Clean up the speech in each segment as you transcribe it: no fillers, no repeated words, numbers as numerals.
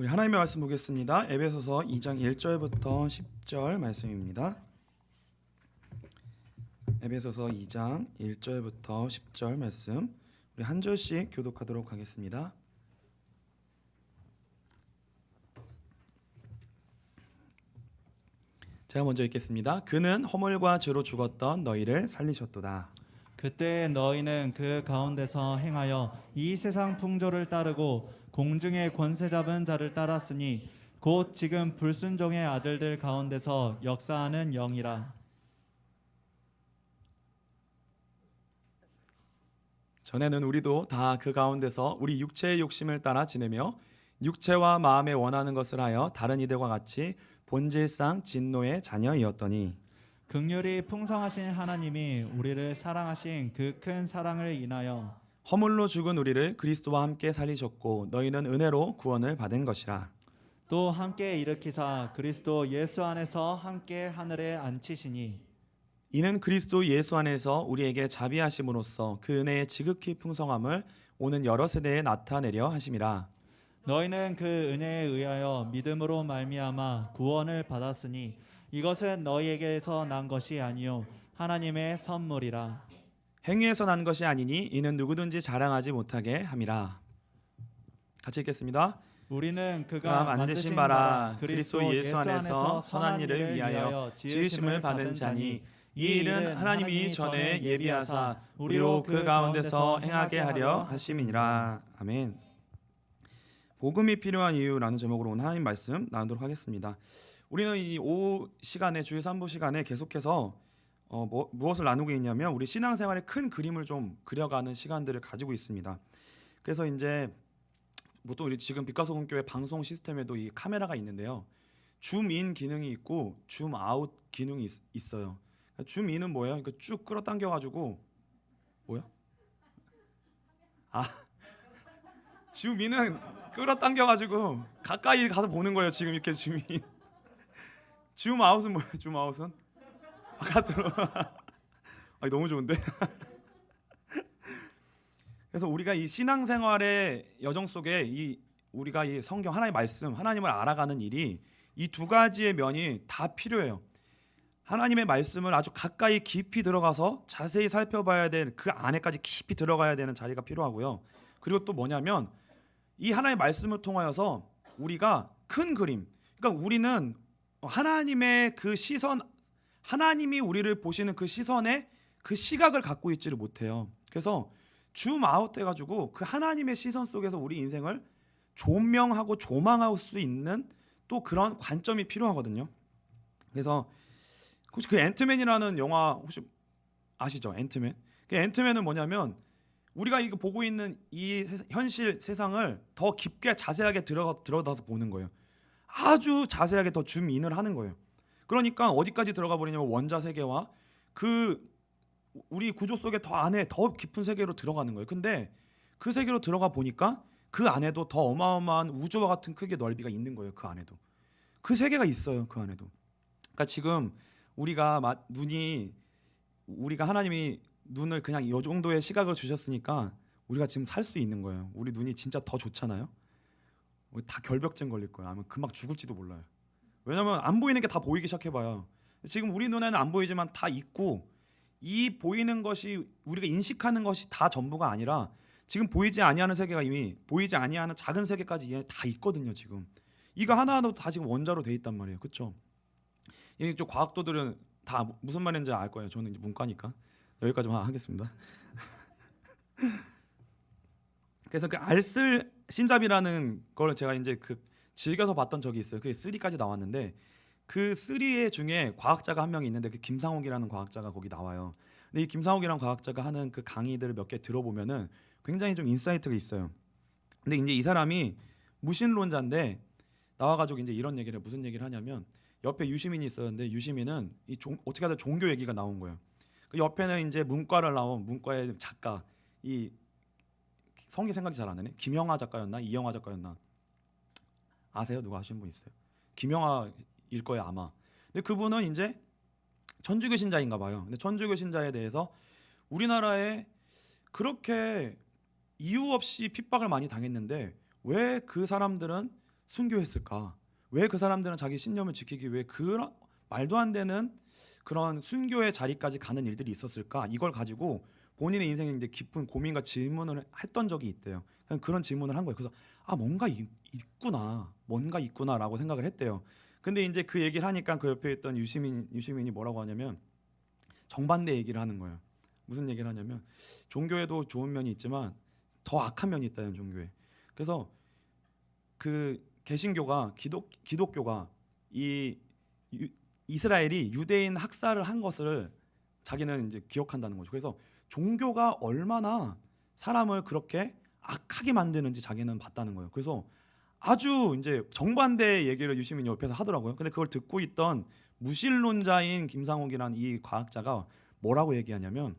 우리 하나님의 말씀 보겠습니다. 에베소서 2장 1절부터 10절 말씀입니다. 에베소서 2장 1절부터 10절 말씀 우리 한 절씩 교독하도록 하겠습니다. 제가 먼저 읽겠습니다. 그는 허물과 죄로 죽었던 너희를 살리셨도다. 그때 너희는 그 가운데서 행하여 이 세상 풍조를 따르고 공중의 권세 잡은 자를 따랐으니 곧 지금 불순종의 아들들 가운데서 역사하는 영이라. 전에는 우리도 다 그 가운데서 우리 육체의 욕심을 따라 지내며 육체와 마음에 원하는 것을 하여 다른 이들과 같이 본질상 진노의 자녀이었더니 긍휼이 풍성하신 하나님이 우리를 사랑하신 그 큰 사랑을 인하여 허물로 죽은 우리를 그리스도와 함께 살리셨고 너희는 은혜로 구원을 받은 것이라. 또 함께 일으키사 그리스도 예수 안에서 함께 하늘에 앉히시니 이는 그리스도 예수 안에서 우리에게 자비하심으로써 그 은혜의 지극히 풍성함을 오는 여러 세대에 나타내려 하심이라. 너희는 그 은혜에 의하여 믿음으로 말미암아 구원을 받았으니 이것은 너희에게서 난 것이 아니요 하나님의 선물이라. 행위에서 난 것이 아니니 이는 누구든지 자랑하지 못하게 함이라. 같이 읽겠습니다. 우리는 그가 만드신 바라 그리스도 예수 안에서 선한 일을 위하여 지으심을 받은 자니 이 일은 하나님이 전에 예비하사 우리로 그 가운데서 행하게 하려 하심이니라. 아멘. 복음이 필요한 이유라는 제목으로 오늘 하나님 말씀 나누도록 하겠습니다. 우리는 이 오후 시간에 주일 3부 시간에 계속해서 무엇을 나누고 있냐면 우리 신앙생활의 큰 그림을 좀 그려가는 시간들을 가지고 있습니다. 그래서 이제 보통 우리 지금 빛과소금교회 방송 시스템에도 이 카메라가 있는데요. 줌인 기능이 있고 줌아웃 기능이 있어요. 줌인은 뭐예요? 그러니까 쭉 끌어당겨가지고 뭐야? 줌인은 끌어당겨가지고 가까이 가서 보는 거예요. 지금 이렇게 줌인. 줌아웃은 뭐예요? 줌아웃은 바깥으로. 너무 좋은데. 그래서 우리가 이 신앙생활의 여정 속에 우리가 이 성경 하나님의 말씀, 하나님을 알아가는 일이 이 두 가지의 면이 다 필요해요. 하나님의 말씀을 아주 가까이 깊이 들어가서 자세히 살펴봐야 될 그 안에까지 깊이 들어가야 되는 자리가 필요하고요. 그리고 또 뭐냐면 이 하나님의 말씀을 통하여서 우리가 큰 그림, 그러니까 우리는 하나님의 그 시선, 하나님이 우리를 보시는 그 시선에 그 시각을 갖고 있지를 못해요. 그래서 줌아웃 해가지고 그 하나님의 시선 속에서 우리 인생을 조명하고 조망할 수 있는 또 그런 관점이 필요하거든요. 그래서 혹시 그 앤트맨이라는 영화 혹시 아시죠? 앤트맨. 그 앤트맨은 뭐냐면 우리가 이거 보고 있는 이 현실 세상을 더 깊게 자세하게 들어가서 보는 거예요. 아주 자세하게 더 줌인을 하는 거예요. 그러니까 어디까지 들어가 버리냐면 원자 세계와 그 우리 구조 속에 더 안에 더 깊은 세계로 들어가는 거예요. 근데 그 세계로 들어가 보니까 그 안에도 더 어마어마한 우주와 같은 크기의 넓이가 있는 거예요. 그 안에도 그 세계가 있어요. 그 안에도. 그러니까 지금 우리가 하나님이 눈을 그냥 이 정도의 시각을 주셨으니까 우리가 지금 살 수 있는 거예요. 우리 눈이 진짜 더 좋잖아요. 우리 다 결벽증 걸릴 거야. 아니면 금방 죽을지도 몰라요. 왜냐면 안 보이는 게 다 보이기 시작해봐요. 지금 우리 눈에는 안 보이지만 다 있고 이 보이는 것이 우리가 인식하는 것이 다 전부가 아니라 지금 보이지 아니하는 세계가 이미 보이지 아니하는 작은 세계까지 다 있거든요. 지금 이거 하나하나 다 지금 원자로 돼 있단 말이에요. 그렇죠? 이게 좀 과학도들은 다 무슨 말인지 알 거예요. 저는 이제 문과니까 여기까지만 하겠습니다. 그래서 그 알쓸 신잡이라는 걸 제가 이제 그 즐겨서 봤던 적이 있어요. 그게 3까지 나왔는데 그 3의 중에 과학자가 한 명이 있는데 그 김상옥이라는 과학자가 거기 나와요. 근데 이 김상옥이라는 과학자가 하는 그 강의들을 몇 개 들어보면은 굉장히 좀 인사이트가 있어요. 근데 이제 이 사람이 무신론자인데 나와가지고 이제 이런 얘기를 무슨 얘기를 하냐면 옆에 유시민이 있었는데 유시민은 어떻게 하다 종교 얘기가 나온 거예요. 그 옆에는 이제 문과를 나온 문과의 작가 이 성이 생각이 잘 안 나네. 김영하 작가였나 이영하 작가였나 아세요? 누가 아시는 분 있어요? 김영하일 거예요 아마. 근데 그분은 이제 천주교 신자인가 봐요. 근데 천주교 신자에 대해서 우리나라에 그렇게 이유 없이 핍박을 많이 당했는데 왜 그 사람들은 순교했을까? 왜 그 사람들은 자기 신념을 지키기 위해 그런 말도 안 되는 그런 순교의 자리까지 가는 일들이 있었을까? 이걸 가지고 본인의 인생에 이제 깊은 고민과 질문을 했던 적이 있대요. 그런 질문을 한 거예요. 그래서 뭔가 있구나라고 생각을 했대요. 근데 이제 그 얘기를 하니까 그 옆에 있던 유시민이 뭐라고 하냐면 정반대 얘기를 하는 거예요. 무슨 얘기를 하냐면 종교에도 좋은 면이 있지만 더 악한 면이 있다는 종교에. 그래서 그 개신교가 기독교가 이스라엘이 유대인 학살을 한 것을 자기는 이제 기억한다는 거죠. 그래서 종교가 얼마나 사람을 그렇게 악하게 만드는지 자기는 봤다는 거예요. 그래서 아주 이제 정반대 얘기를 유시민이 옆에서 하더라고요. 근데 그걸 듣고 있던 무신론자인 김상옥이라는 이 과학자가 뭐라고 얘기하냐면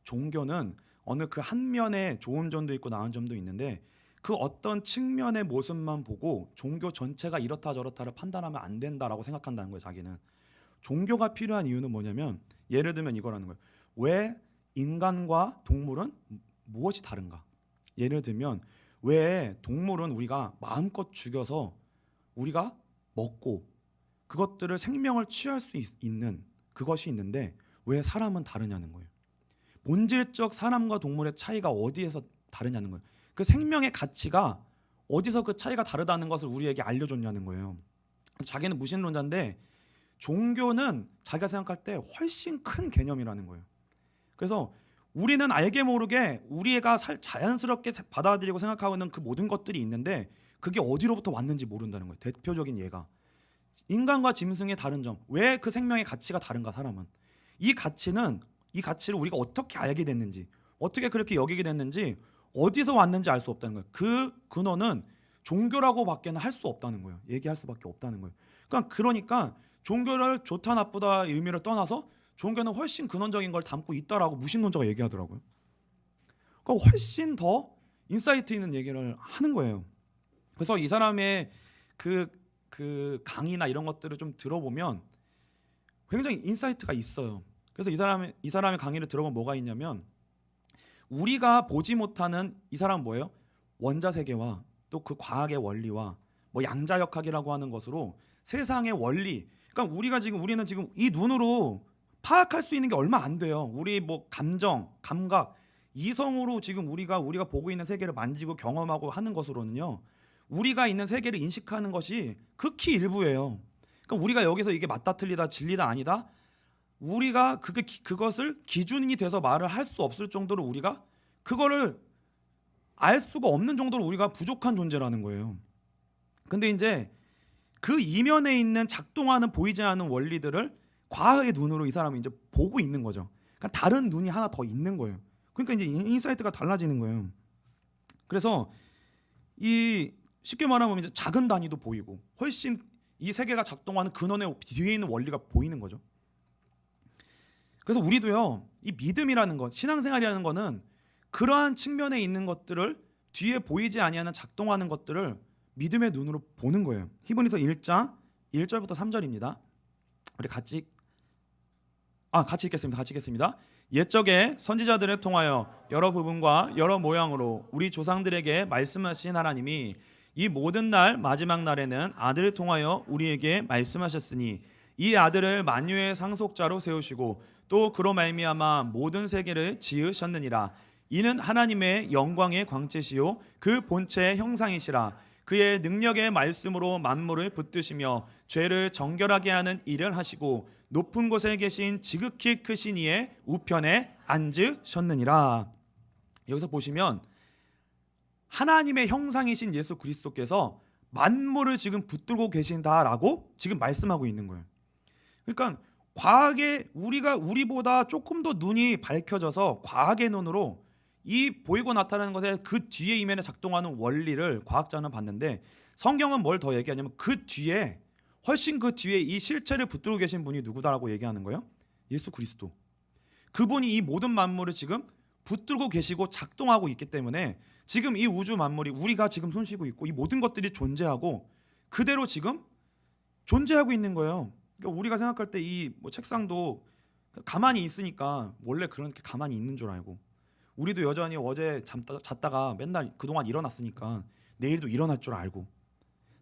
종교는 어느 그 한 면에 좋은 점도 있고 나은 점도 있는데 그 어떤 측면의 모습만 보고 종교 전체가 이렇다 저렇다를 판단하면 안 된다라고 생각한다는 거예요. 자기는 종교가 필요한 이유는 뭐냐면 예를 들면 이거라는 거예요. 왜 인간과 동물은 무엇이 다른가? 예를 들면 왜 동물은 우리가 마음껏 죽여서 우리가 먹고 그것들을 생명을 취할 수 있는 그것이 있는데 왜 사람은 다르냐는 거예요. 본질적 사람과 동물의 차이가 어디에서 다르냐는 거예요. 그 생명의 가치가 어디서 그 차이가 다르다는 것을 우리에게 알려줬냐는 거예요. 자기는 무신론자인데 종교는 자기가 생각할 때 훨씬 큰 개념이라는 거예요. 그래서 우리는 알게 모르게 우리가 자연스럽게 받아들이고 생각하고 있는 그 모든 것들이 있는데 그게 어디로부터 왔는지 모른다는 거예요. 대표적인 예가 인간과 짐승의 다른 점. 왜 그 생명의 가치가 다른가? 사람은 이 가치를 우리가 어떻게 알게 됐는지, 어떻게 그렇게 여기게 됐는지, 어디서 왔는지 알 수 없다는 거예요. 그 근원은 종교라고밖에는 할 수 없다는 거예요. 얘기할 수밖에 없다는 거예요. 그러니까 종교를 좋다 나쁘다 의미를 떠나서 종교는 훨씬 근원적인 걸 담고 있다라고 무신론자가 얘기하더라고요. 그러니까 훨씬 더 인사이트 있는 얘기를 하는 거예요. 그래서 이 사람의 그 강의나 이런 것들을 좀 들어보면 굉장히 인사이트가 있어요. 그래서 이 사람의 강의를 들어보면 뭐가 있냐면 우리가 보지 못하는 이 사람은 뭐예요? 원자 세계와 또 그 과학의 원리와 뭐 양자역학이라고 하는 것으로 세상의 원리. 그러니까 우리는 지금 이 눈으로 파악할 수 있는 게 얼마 안 돼요. 우리 뭐 감정, 감각, 이성으로 지금 우리가 보고 있는 세계를 만지고 경험하고 하는 것으로는요. 우리가 있는 세계를 인식하는 것이 극히 일부예요. 그러니까 우리가 여기서 이게 맞다 틀리다 진리다 아니다. 우리가 그것을 기준이 돼서 말을 할 수 없을 정도로 우리가 그거를 알 수가 없는 정도로 우리가 부족한 존재라는 거예요. 근데 이제 그 이면에 있는 작동하는 보이지 않는 원리들을 과학의 눈으로 이 사람이 이제 보고 있는 거죠. 그러니까 다른 눈이 하나 더 있는 거예요. 그러니까 이제 인사이트가 달라지는 거예요. 그래서 이 쉽게 말하면 이제 작은 단위도 보이고 훨씬 이 세계가 작동하는 근원의 뒤에 있는 원리가 보이는 거죠. 그래서 우리도요, 이 믿음이라는 것, 신앙생활이라는 거는 그러한 측면에 있는 것들을 뒤에 보이지 아니하는 작동하는 것들을 믿음의 눈으로 보는 거예요. 히브리서 1장 1절부터 3절입니다. 우리 같이 읽겠습니다. 옛적에 선지자들을 통하여 여러 부분과 여러 모양으로 우리 조상들에게 말씀하신 하나님이 이 모든 날 마지막 날에는 아들을 통하여 우리에게 말씀하셨으니 이 아들을 만유의 상속자로 세우시고 또 그로 말미암아 모든 세계를 지으셨느니라. 이는 하나님의 영광의 광채시요 그 본체의 형상이시라. 그의 능력의 말씀으로 만물을 붙드시며 죄를 정결하게 하는 일을 하시고 높은 곳에 계신 지극히 크신 이의 우편에 앉으셨느니라. 여기서 보시면 하나님의 형상이신 예수 그리스도께서 만물을 지금 붙들고 계신다라고 지금 말씀하고 있는 거예요. 그러니까 우리보다 조금 더 눈이 밝혀져서 과학의 눈으로 이 보이고 나타나는 것에 그 뒤에 이면에 작동하는 원리를 과학자는 봤는데 성경은 뭘 더 얘기하냐면 훨씬 그 뒤에 이 실체를 붙들고 계신 분이 누구다라고 얘기하는 거예요? 예수 그리스도. 그분이 이 모든 만물을 지금 붙들고 계시고 작동하고 있기 때문에 지금 이 우주 만물이 우리가 지금 손쉬고 있고 이 모든 것들이 존재하고 그대로 지금 존재하고 있는 거예요. 그러니까 우리가 생각할 때 이 뭐 책상도 가만히 있으니까 원래 그렇게 가만히 있는 줄 알고 우리도 여전히 어제 잤다가 맨날 그동안 일어났으니까 내일도 일어날 줄 알고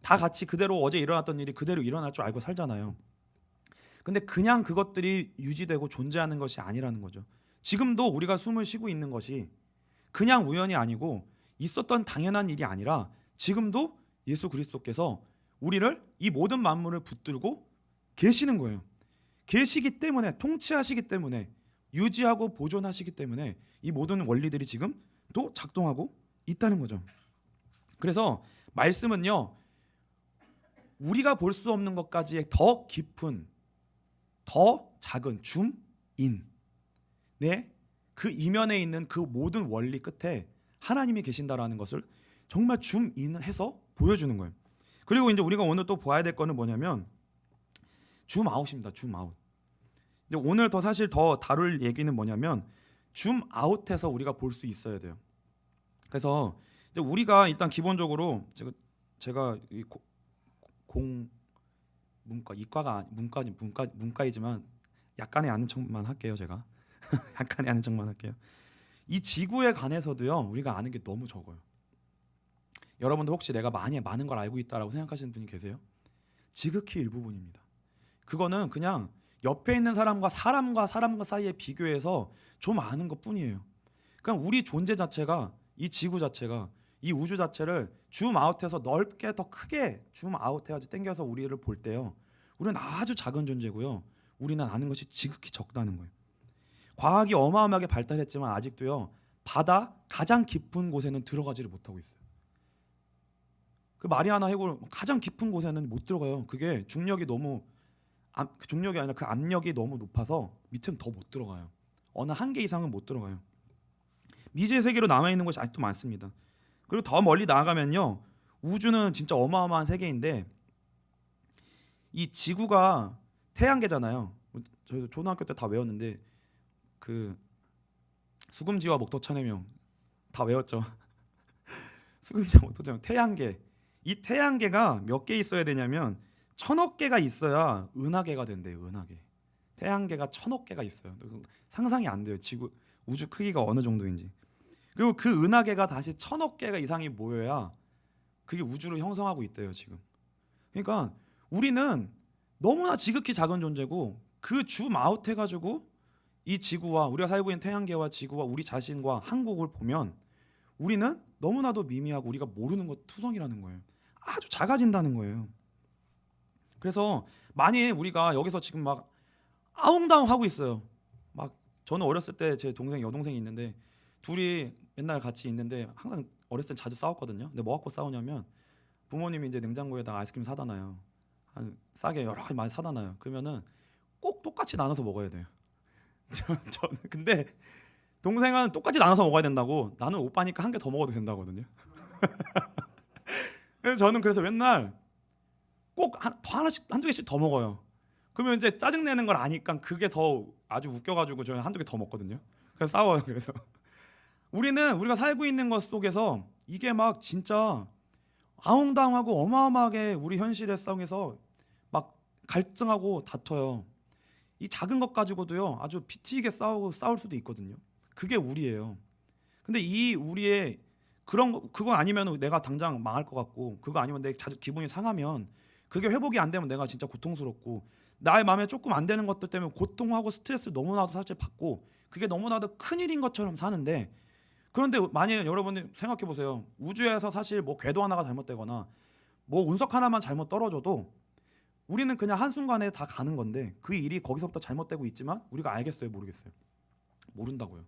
다 같이 그대로 어제 일어났던 일이 그대로 일어날 줄 알고 살잖아요. 근데 그냥 그것들이 유지되고 존재하는 것이 아니라는 거죠. 지금도 우리가 숨을 쉬고 있는 것이 그냥 우연이 아니고 있었던 당연한 일이 아니라 지금도 예수 그리스도께서 우리를 이 모든 만물을 붙들고 계시는 거예요. 계시기 때문에, 통치하시기 때문에, 유지하고 보존하시기 때문에 이 모든 원리들이 지금 또 작동하고 있다는 거죠. 그래서 말씀은요, 우리가 볼 수 없는 것까지의 더 깊은, 더 작은 줌인, 네, 그 이면에 있는 그 모든 원리 끝에 하나님이 계신다라는 것을 정말 줌인해서 보여주는 거예요. 그리고 이제 우리가 오늘 또 봐야 될 거는 뭐냐면 줌아웃입니다. 줌아웃. 오늘 더 사실 더 다룰 얘기는 뭐냐면 줌아웃해서 우리가 볼 수 있어야 돼요. 그래서 이제 우리가 일단 기본적으로 제가 이 공문과 이과가 문과이지만 약간의 아는 척만 할게요. 제가 약간의 아는 척만 할게요. 이 지구에 관해서도요, 우리가 아는 게 너무 적어요. 여러분들 혹시 내가 많은 걸 알고 있다라고 생각하시는 분이 계세요? 지극히 일부분입니다. 그거는 그냥 옆에 있는 사람과 사람과 사이에 비교해서 좀 아는 것뿐이에요. 그러니까 우리 존재 자체가, 이 지구 자체가, 이 우주 자체를 줌아웃해서 넓게 더 크게 줌아웃해가지고 당겨서 우리를 볼 때요, 우리는 아주 작은 존재고요, 우리는 아는 것이 지극히 적다는 거예요. 과학이 어마어마하게 발달했지만 아직도요, 바다 가장 깊은 곳에는 들어가지를 못하고 있어요. 그 마리아나 해골 가장 깊은 곳에는 못 들어가요. 그게 중력이 아니라 그 압력이 너무 높아서 밑에는 더 못 들어가요. 어느 한계 이상은 못 들어가요. 미지의 세계로 남아 있는 것이 아직도 많습니다. 그리고 더 멀리 나아가면요, 우주는 진짜 어마어마한 세계인데, 이 지구가 태양계잖아요. 저희도 초등학교 때 다 외웠는데 그 수금지와 목토천해명 다 외웠죠. 수금지와 목토천해명, 태양계. 이 태양계가 몇 개 있어야 되냐면 1000억 개가 있어야 은하계가 된대요. 은하계. 태양계가 1000억 개가 있어요. 상상이 안 돼요. 지구 우주 크기가 어느 정도인지. 그리고 그 은하계가 다시 1000억 개가 이상이 모여야 그게 우주를 형성하고 있대요, 지금. 그러니까 우리는 너무나 지극히 작은 존재고, 그 줌아웃 해가지고 이 지구와 우리가 살고 있는 태양계와 지구와 우리 자신과 한국을 보면 우리는 너무나도 미미하고 우리가 모르는 것 투성이라는 거예요. 아주 작아진다는 거예요. 그래서 만일 우리가 여기서 지금 막 아웅다웅 하고 있어요. 막 저는 어렸을 때 제 동생 여동생이 있는데 둘이 맨날 같이 있는데 항상 어렸을 때 자주 싸웠거든요. 근데 뭐 갖고 싸우냐면 부모님이 이제 냉장고에다가 아이스크림 사다 놔요. 한 싸게 여러 가지 많이 사다 놔요. 그러면은 꼭 똑같이 나눠서 먹어야 돼요. 저는 근데 동생은 똑같이 나눠서 먹어야 된다고, 나는 오빠니까 한 개 더 먹어도 된다거든요. 그래서 저는 맨날 꼭 하나씩 한두 개씩 더 먹어요. 그러면 이제 짜증 내는 걸 아니까 그게 더 아주 웃겨가지고 저는 한두 개 더 먹거든요. 그래서 싸워요. 그래서 우리가 살고 있는 것 속에서 이게 막 진짜 아웅다웅하고 어마어마하게 우리 현실의 싸움에서 막 갈등하고 다퉈요. 이 작은 것 가지고도요, 아주 피 튀게 싸울 수도 있거든요. 그게 우리예요. 근데 이 우리의 그거 아니면 내가 당장 망할 것 같고, 그거 아니면 내 기분이 상하면, 그게 회복이 안 되면 내가 진짜 고통스럽고, 나의 마음에 조금 안 되는 것들 때문에 고통하고 스트레스를 너무나도 사실 받고, 그게 너무나도 큰일인 것처럼 사는데, 그런데 만약에 여러분들 생각해 보세요. 우주에서 사실 뭐 궤도 하나가 잘못되거나 뭐 운석 하나만 잘못 떨어져도 우리는 그냥 한순간에 다 가는 건데, 그 일이 거기서부터 잘못되고 있지만 우리가 알겠어요? 모르겠어요? 모른다고요.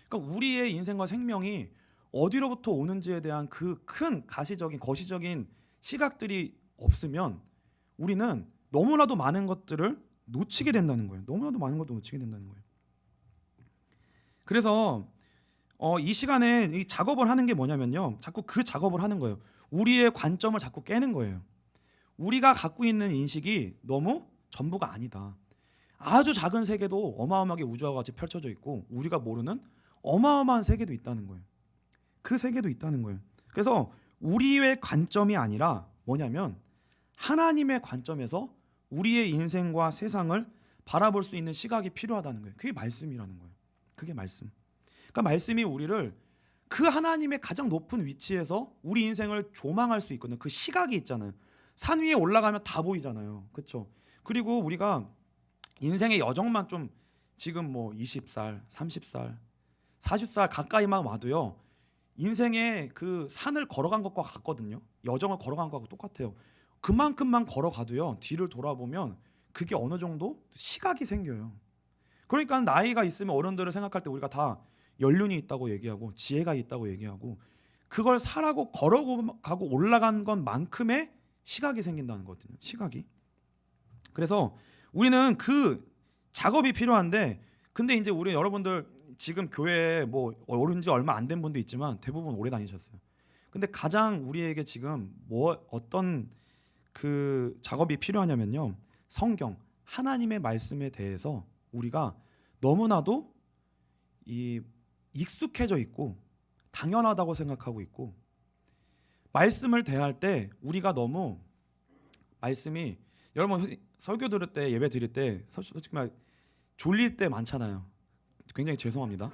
그러니까 우리의 인생과 생명이 어디로부터 오는지에 대한 그 큰 거시적인 시각들이 없으면 우리는 너무나도 많은 것들을 놓치게 된다는 거예요. 너무나도 많은 것도 놓치게 된다는 거예요. 그래서 이 시간에 이 작업을 하는 게 뭐냐면요, 자꾸 그 작업을 하는 거예요. 우리의 관점을 자꾸 깨는 거예요. 우리가 갖고 있는 인식이 너무 전부가 아니다. 아주 작은 세계도 어마어마하게 우주와 같이 펼쳐져 있고, 우리가 모르는 어마어마한 세계도 있다는 거예요. 그 세계도 있다는 거예요. 그래서 우리의 관점이 아니라 뭐냐면 하나님의 관점에서 우리의 인생과 세상을 바라볼 수 있는 시각이 필요하다는 거예요. 그게 말씀이라는 거예요. 그게 말씀. 그러니까 말씀이 우리를 그 하나님의 가장 높은 위치에서 우리 인생을 조망할 수 있거든요. 그 시각이 있잖아요. 산 위에 올라가면 다 보이잖아요. 그렇죠? 그리고 우리가 인생의 여정만 좀 지금 뭐 20살, 30살, 40살 가까이만 와도요. 인생의 그 산을 걸어간 것과 같거든요. 여정을 걸어간 것과 똑같아요. 그만큼만 걸어가도요. 뒤를 돌아보면 그게 어느 정도 시각이 생겨요. 그러니까 나이가 있으면 어른들을 생각할 때 우리가 다 연륜이 있다고 얘기하고 지혜가 있다고 얘기하고 그걸 살아고 걸어가고 올라간 것만큼의 시각이 생긴다는 거거든요. 시각이. 그래서 우리는 그 작업이 필요한데 근데 이제 우리 여러분들 지금 교회에 뭐 오른 지 얼마 안 된 분도 있지만 대부분 오래 다니셨어요. 근데 가장 우리에게 지금 뭐 어떤 그 작업이 필요하냐면요. 성경 하나님의 말씀에 대해서 우리가 너무나도 이 익숙해져 있고 당연하다고 생각하고 있고 말씀을 대할 때 우리가 너무 말씀이 여러분 설교 들을 때 예배 드릴 때 솔직히 말 졸릴 때 많잖아요. 굉장히 죄송합니다.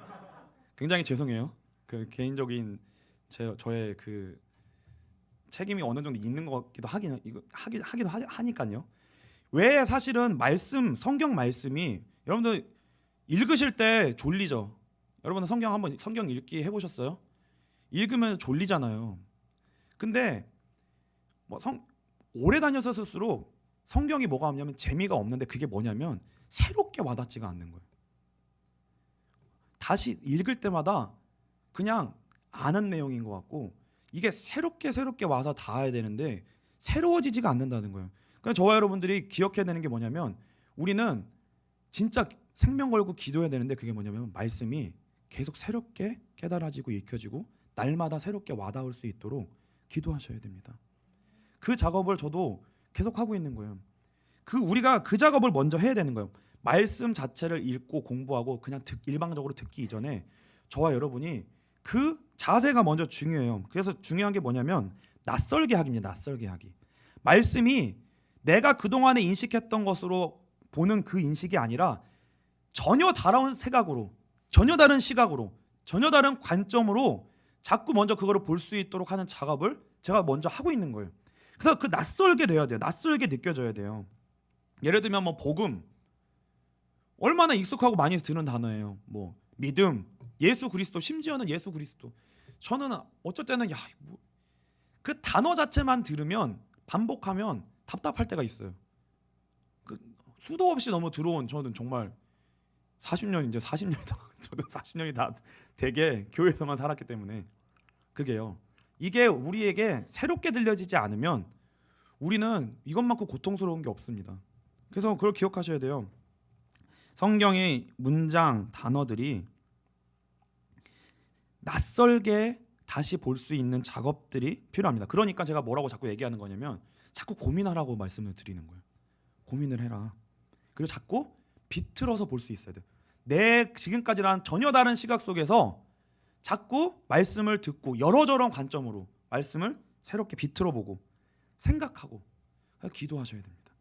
굉장히 죄송해요. 그 개인적인 저의 그 책임이 어느 정도 있는 것 같기도 하기도 하니까요. 왜 사실은 말씀 성경 말씀이 여러분들 읽으실 때 졸리죠. 여러분 성경 읽기 해보셨어요? 읽으면 졸리잖아요. 근데 뭐 오래 다녔을수록 성경이 뭐가 없냐면 재미가 없는데 그게 뭐냐면 새롭게 와닿지가 않는 거예요. 다시 읽을 때마다 그냥 아는 내용인 것 같고 이게 새롭게 와서 닿아야 되는데 새로워지지가 않는다는 거예요. 그러니까 저와 여러분들이 기억해야 되는 게 뭐냐면 우리는 진짜 생명 걸고 기도해야 되는데 그게 뭐냐면 말씀이 계속 새롭게 깨달아지고 익혀지고 날마다 새롭게 와닿을 수 있도록 기도하셔야 됩니다. 그 작업을 저도 계속 하고 있는 거예요. 우리가 그 작업을 먼저 해야 되는 거예요. 말씀 자체를 읽고 공부하고 그냥 일방적으로 듣기 이전에 저와 여러분이 그 자세가 먼저 중요해요. 그래서 중요한 게 뭐냐면 낯설게 하기입니다. 낯설게 하기. 말씀이 내가 그동안에 인식했던 것으로 보는 그 인식이 아니라 전혀 다른 시각으로, 전혀 다른 시각으로, 전혀 다른 관점으로 자꾸 먼저 그거를 볼 수 있도록 하는 작업을 제가 먼저 하고 있는 거예요. 그래서 그 낯설게 돼야 돼요. 낯설게 느껴져야 돼요. 예를 들면 뭐 복음 얼마나 익숙하고 많이 듣는 단어예요. 뭐 믿음, 예수 그리스도, 심지어는 예수 그리스도. 저는 어쩔 때는 그 단어 자체만 들으면 반복하면 답답할 때가 있어요. 그 수도 없이 너무 들어온 저는 정말 40년 저도 40년이 다 되게 교회에서만 살았기 때문에 그게요. 이게 우리에게 새롭게 들려지지 않으면 우리는 이것만큼 고통스러운 게 없습니다. 그래서 그걸 기억하셔야 돼요. 성경의 문장, 단어들이 낯설게 다시 볼 수 있는 작업들이 필요합니다. 그러니까 제가 뭐라고 자꾸 얘기하는 거냐면 자꾸 고민하라고 말씀을 드리는 거예요. 고민을 해라. 그리고 자꾸 비틀어서 볼 수 있어야 돼요. 내 지금까지랑 전혀 다른 시각 속에서 자꾸 말씀을 듣고 여러저런 관점으로 말씀을 새롭게 비틀어 보고 생각하고 기도하셔야 됩니다.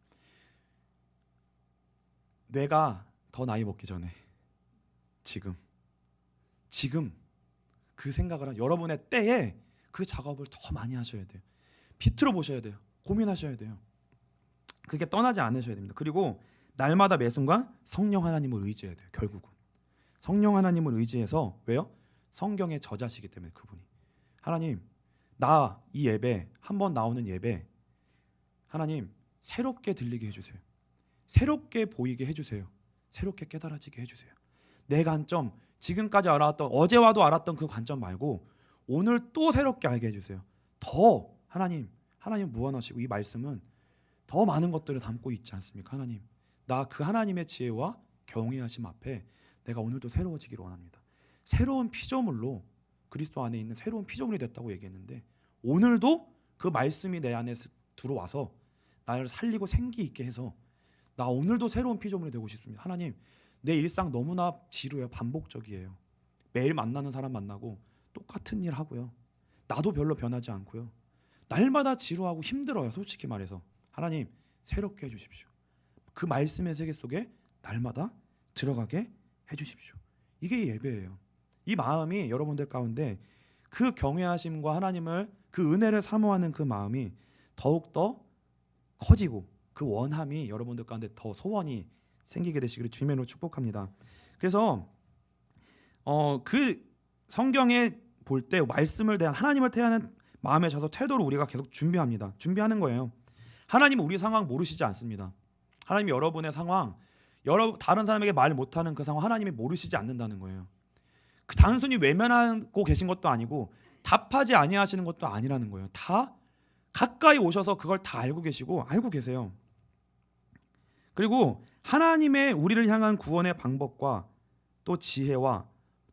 내가 더 나이 먹기 전에 지금 그 생각을 여러분의 때에 그 작업을 더 많이 하셔야 돼요. 비틀어 보셔야 돼요. 고민하셔야 돼요. 그게 떠나지 않으셔야 됩니다. 그리고 날마다 매 순간 성령 하나님을 의지해야 돼요. 결국은 성령 하나님을 의지해서 왜요? 성경의 저자시기 때문에 그분이 하나님 나 이 예배 한번 나오는 예배 하나님 새롭게 들리게 해주세요. 새롭게 보이게 해주세요. 새롭게 깨달아지게 해주세요. 내 관점 지금까지 알았던 어제와도 알았던 그 관점 말고 오늘 또 새롭게 알게 해주세요. 더 하나님 무한하시고 이 말씀은 더 많은 것들을 담고 있지 않습니까? 하나님 나 그 하나님의 지혜와 경외하심 앞에 내가 오늘도 새로워지기를 원합니다. 새로운 피조물로 그리스도 안에 있는 새로운 피조물이 됐다고 얘기했는데 오늘도 그 말씀이 내 안에 들어와서 나를 살리고 생기 있게 해서 나 오늘도 새로운 피조물이 되고 싶습니다. 하나님 내 일상 너무나 지루해요. 반복적이에요. 매일 만나는 사람 만나고 똑같은 일 하고요. 나도 별로 변하지 않고요. 날마다 지루하고 힘들어요. 솔직히 말해서 하나님 새롭게 해주십시오. 그 말씀의 세계 속에 날마다 들어가게 해주십시오. 이게 예배예요. 이 마음이 여러분들 가운데 그 경외하심과 하나님을 그 은혜를 사모하는 그 마음이 더욱더 커지고 그 원함이 여러분들 가운데 더 소원이 생기게 되시기를 주님으로 축복합니다. 그래서 그 성경에 볼 때 말씀을 대한 하나님을 대하는 마음에 져서 태도를 우리가 계속 준비하는 거예요. 하나님은 우리 상황 모르시지 않습니다. 하나님이 여러분의 상황, 다른 사람에게 말 못하는 그 상황 하나님이 모르시지 않는다는 거예요. 그 단순히 외면하고 계신 것도 아니고 답하지 아니하시는 것도 아니라는 거예요. 다 가까이 오셔서 그걸 다 알고 계세요. 그리고 하나님의 우리를 향한 구원의 방법과 또 지혜와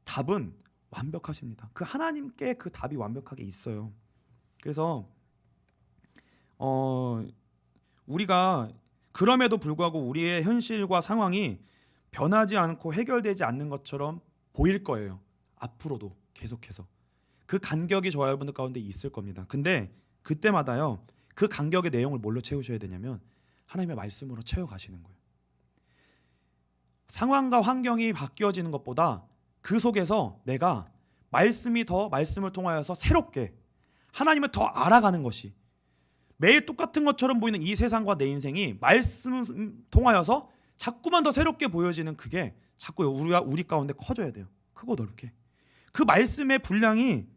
답은 완벽하십니다. 그 하나님께 그 답이 완벽하게 있어요. 그래서 우리가 그럼에도 불구하고 우리의 현실과 상황이 변하지 않고 해결되지 않는 것처럼 보일 거예요. 앞으로도 계속해서 그 간격이 저와 여러분들 가운데 있을 겁니다. 근데 그때마다요, 그 간격의 내용을 뭘로 채우셔야 되냐면 하나님의 말씀으로 채워가시는 거예요. 상황과 환경이 바뀌어지는 것보다 그 속에서 내가 말씀을 통하여서 새롭게 하나님을 더 알아가는 것이, 매일 똑같은 것처럼 보이는 이 세상과 내 인생이 말씀을 통하여서 자꾸만 더 새롭게 보여지는, 그게 자꾸 우리 가운데 커져야 돼요. 크고 넓게. 그 말씀의 분량이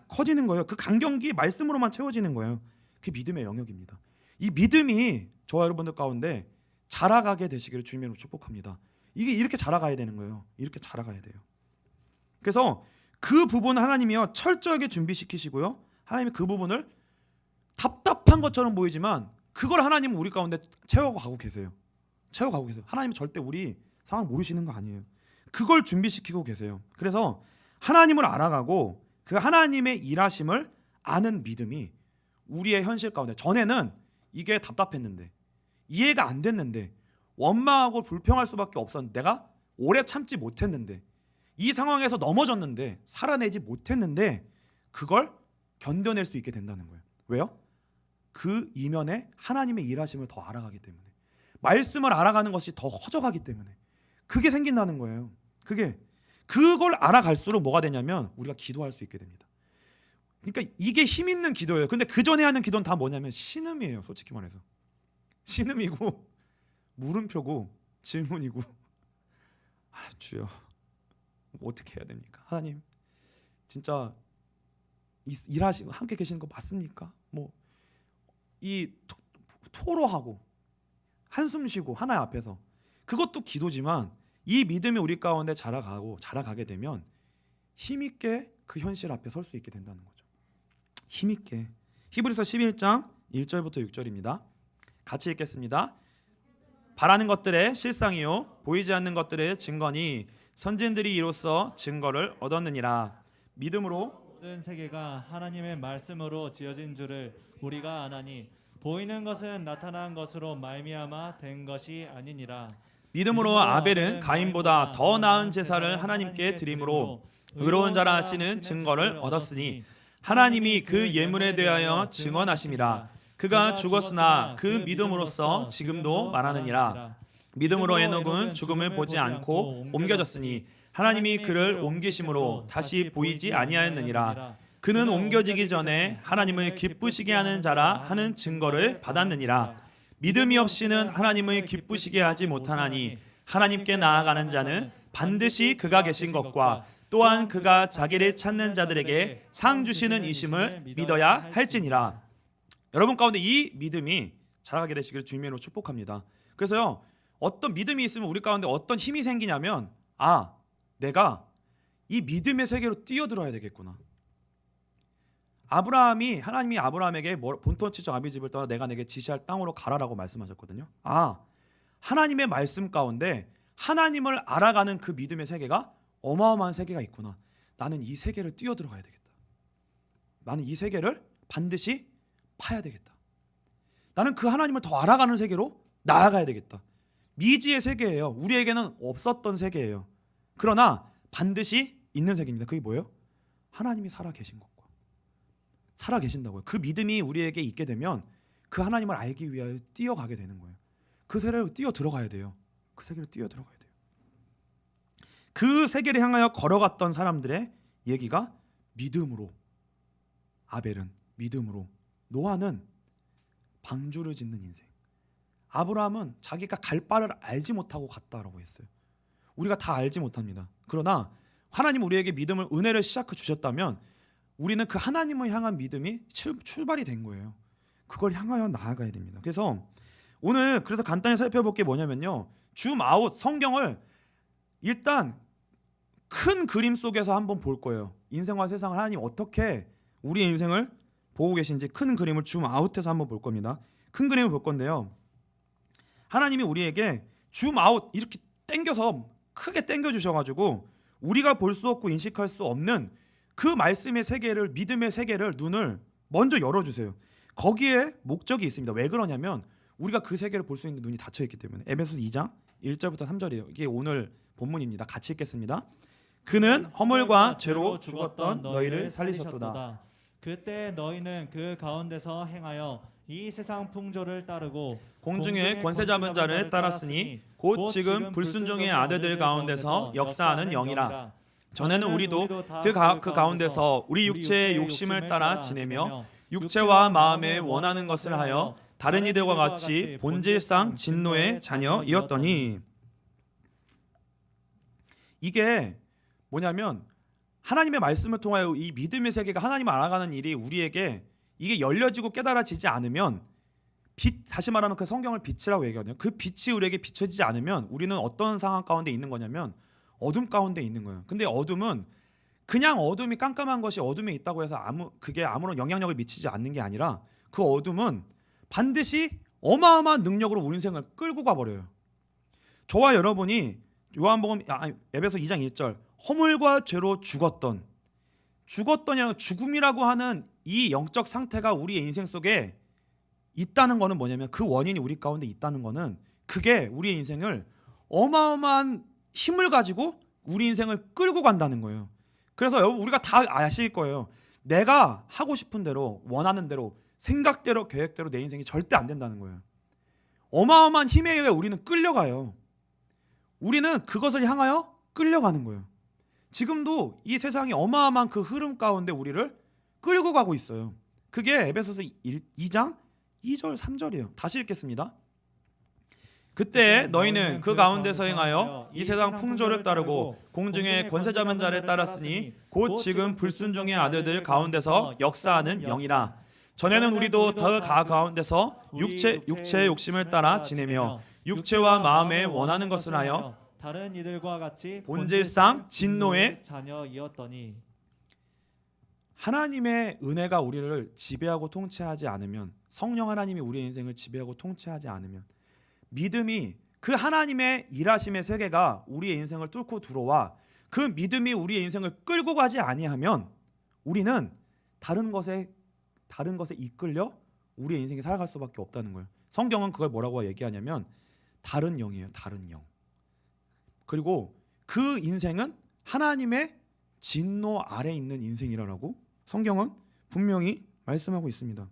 커지는 거예요. 그 간격이 말씀으로만 채워지는 거예요. 그게 믿음의 영역입니다. 이 믿음이 저와 여러분들 가운데 자라가게 되시기를 주님으로 축복합니다. 이게 이렇게 자라가야 되는 거예요. 이렇게 자라가야 돼요. 그래서 그 부분 하나님이요 철저하게 준비시키시고요, 하나님이 그 부분을 답답한 것처럼 보이지만 그걸 하나님은 우리 가운데 채워가고 계세요. 하나님은 절대 우리 상황 모르시는 거 아니에요. 그걸 준비시키고 계세요. 그래서 하나님을 알아가고 그 하나님의 일하심을 아는 믿음이 우리의 현실 가운데, 전에는 이게 답답했는데, 이해가 안 됐는데, 원망하고 불평할 수밖에 없었는데, 내가 오래 참지 못했는데, 이 상황에서 넘어졌는데, 살아내지 못했는데, 그걸 견뎌낼 수 있게 된다는 거예요. 왜요? 그 이면에 하나님의 일하심을 더 알아가기 때문에, 말씀을 알아가는 것이 더 커져가기 때문에 그게 생긴다는 거예요. 그걸 알아갈수록 뭐가 되냐면 우리가 기도할 수 있게 됩니다. 그러니까 이게 힘 있는 기도예요. 근데 그 전에 하는 기도는 다 뭐냐면 신음이에요. 솔직히 말해서 신음이고 물음표고 질문이고, 주여 어떻게 해야 됩니까? 하나님 진짜 일하시고 함께 계시는 거 맞습니까? 이 토로하고 한숨 쉬고 하나님 앞에서, 그것도 기도지만 이 믿음이 우리 가운데 자라가게 되면 힘있게 그 현실 앞에 설 수 있게 된다는 거죠. 힘있게. 히브리서 11장 1절부터 6절입니다. 같이 읽겠습니다. 바라는 것들의 실상이요 보이지 않는 것들의 증거니 선진들이 이로써 증거를 얻었느니라. 믿음으로 모든 세계가 하나님의 말씀으로 지어진 줄을 우리가 아나니 보이는 것은 나타난 것으로 말미암아 된 것이 아니니라. 믿음으로 아벨은 가인보다 더 나은 제사를 하나님께 드림으로 의로운 자라 하시는 증거를 얻었으니 하나님이 그 예물에 대하여 증언하심이라. 그가 죽었으나 그 믿음으로써 지금도 말하느니라. 믿음으로 에녹은 죽음을 보지 않고 옮겨졌으니 하나님이 그를 옮기심으로 다시 보이지 아니하였느니라. 그는 옮겨지기 전에 하나님을 기쁘시게 하는 자라 하는 증거를 받았느니라. 믿음이 없이는 하나님을 기쁘시게 하지 못하나니 하나님께 나아가는 자는 반드시 그가 계신 것과 또한 그가 자기를 찾는 자들에게 상 주시는 이심을 믿어야 할지니라. 여러분 가운데 이 믿음이 자라가게 되시기를 주님으로 축복합니다. 그래서요, 어떤 믿음이 있으면 우리 가운데 어떤 힘이 생기냐면, 내가 이 믿음의 세계로 뛰어들어야 되겠구나. 하나님이 아브라함에게 본토 친척 아비 집을 떠나 내가 내게 지시할 땅으로 가라라고 말씀하셨거든요. 하나님의 말씀 가운데 하나님을 알아가는 그 믿음의 세계가 어마어마한 세계가 있구나. 나는 이 세계를 뛰어들어가야 되겠다. 나는 이 세계를 반드시 파야 되겠다. 나는 그 하나님을 더 알아가는 세계로 나아가야 되겠다. 미지의 세계예요. 우리에게는 없었던 세계예요. 그러나 반드시 있는 세계입니다. 그게 뭐예요? 하나님이 살아계신 것과 살아계신다고요. 그 믿음이 우리에게 있게 되면 그 하나님을 알기 위하여 뛰어가게 되는 거예요. 그 세계를 뛰어들어가야 돼요. 그 세계를 뛰어들어가야 돼요. 그 세계를 향하여 걸어갔던 사람들의 얘기가 믿음으로 아벨은 믿음으로, 노아는 방주를 짓는 인생, 아브라함은 자기가 갈 바를 알지 못하고 갔다라고 했어요. 우리가 다 알지 못합니다. 그러나 하나님 우리에게 믿음을, 은혜를 시작해 주셨다면 우리는 그 하나님을 향한 믿음이 출발이 된 거예요. 그걸 향하여 나아가야 됩니다. 그래서 오늘 간단히 살펴볼 게 뭐냐면요, 줌아웃 성경을 일단 큰 그림 속에서 한번 볼 거예요. 인생과 세상을 하나님 어떻게 우리의 인생을 보고 계신지 큰 그림을 줌아웃해서 한번 볼 겁니다. 큰 그림을 볼 건데요, 하나님이 우리에게 줌아웃 이렇게 당겨서 크게 당겨 주셔가지고 우리가 볼 수 없고 인식할 수 없는 그 말씀의 세계를, 믿음의 세계를, 눈을 먼저 열어주세요. 거기에 목적이 있습니다. 왜 그러냐면 우리가 그 세계를 볼 수 있는 눈이 닫혀 있기 때문에. 에베소서 2장 1절부터 3절이에요. 이게 오늘 본문입니다. 같이 읽겠습니다. 그는 허물과 죄로 죽었던 너희를 살리셨도다. 그때 너희는 그 가운데서 행하여 이 세상 풍조를 따르고 공중의 권세 잡은 자를 따랐으니 곧 지금 불순종의 아들들 가운데서 역사하는 영이라. 전에는 우리도 그 가운데서 우리 육체의 욕심을 따라 지내며 육체와 마음에 원하는 것을 하여 다른 이들과 같이 본질상 진노의 자녀이었더니. 이게 뭐냐면 하나님의 말씀을 통하여 이 믿음의 세계가 하나님을 알아가는 일이 우리에게 이게 열려지고 깨달아지지 않으면, 빛, 다시 말하면 그 성경을 빛이라고 얘기하거든요. 그 빛이 우리에게 비춰지지 않으면 우리는 어떤 상황 가운데 있는 거냐면 어둠 가운데 있는 거예요. 근데 어둠은 그냥 어둠이, 깜깜한 것이 어둠에 있다고 해서 그게 아무런 영향력을 미치지 않는 게 아니라 그 어둠은 반드시 어마어마한 능력으로 우리 인생을 끌고 가버려요. 저와 여러분이 에베소 2장 1절 허물과 죄로 죽었던이 죽음이라고 하는 이 영적 상태가 우리의 인생 속에 있다는 거는 뭐냐면, 그 원인이 우리 가운데 있다는 거는 그게 우리의 인생을 어마어마한 힘을 가지고 우리 인생을 끌고 간다는 거예요. 그래서 여러분, 우리가 다 아실 거예요. 내가 하고 싶은 대로, 원하는 대로, 생각대로, 계획대로 내 인생이 절대 안 된다는 거예요. 어마어마한 힘에 의해 우리는 끌려가요. 우리는 그것을 향하여 끌려가는 거예요. 지금도 이 세상이 어마어마한 그 흐름 가운데 우리를 끌고 가고 있어요. 그게 에베소서 2장 2절 3절이에요. 다시 읽겠습니다. 그때 너희는 그 가운데서 행하여 이 세상 풍조를 따르고 공중의 권세 잡은 자를 따랐으니 곧 지금 불순종의 아들들 가운데서 역사하는 영이라. 전에는 우리도 더 가운데서 육체의 욕심을 따라 지내며 육체와 마음에 원하는 것을 하여 다른 이들과 같이 본질상 진노의 자녀이었더니. 하나님의 은혜가 우리를 지배하고 통치하지 않으면, 성령 하나님이 우리의 인생을 지배하고 통치하지 않으면, 믿음이, 그 하나님의 일하심의 세계가 우리의 인생을 뚫고 들어와 그 믿음이 우리의 인생을 끌고 가지 아니하면 우리는 다른 것에 이끌려 우리의 인생이 살아갈 수밖에 없다는 거예요. 성경은 그걸 뭐라고 얘기하냐면 다른 영이에요. 다른 영. 그리고 그 인생은 하나님의 진노 아래 있는 인생이라고 성경은 분명히 말씀하고 있습니다.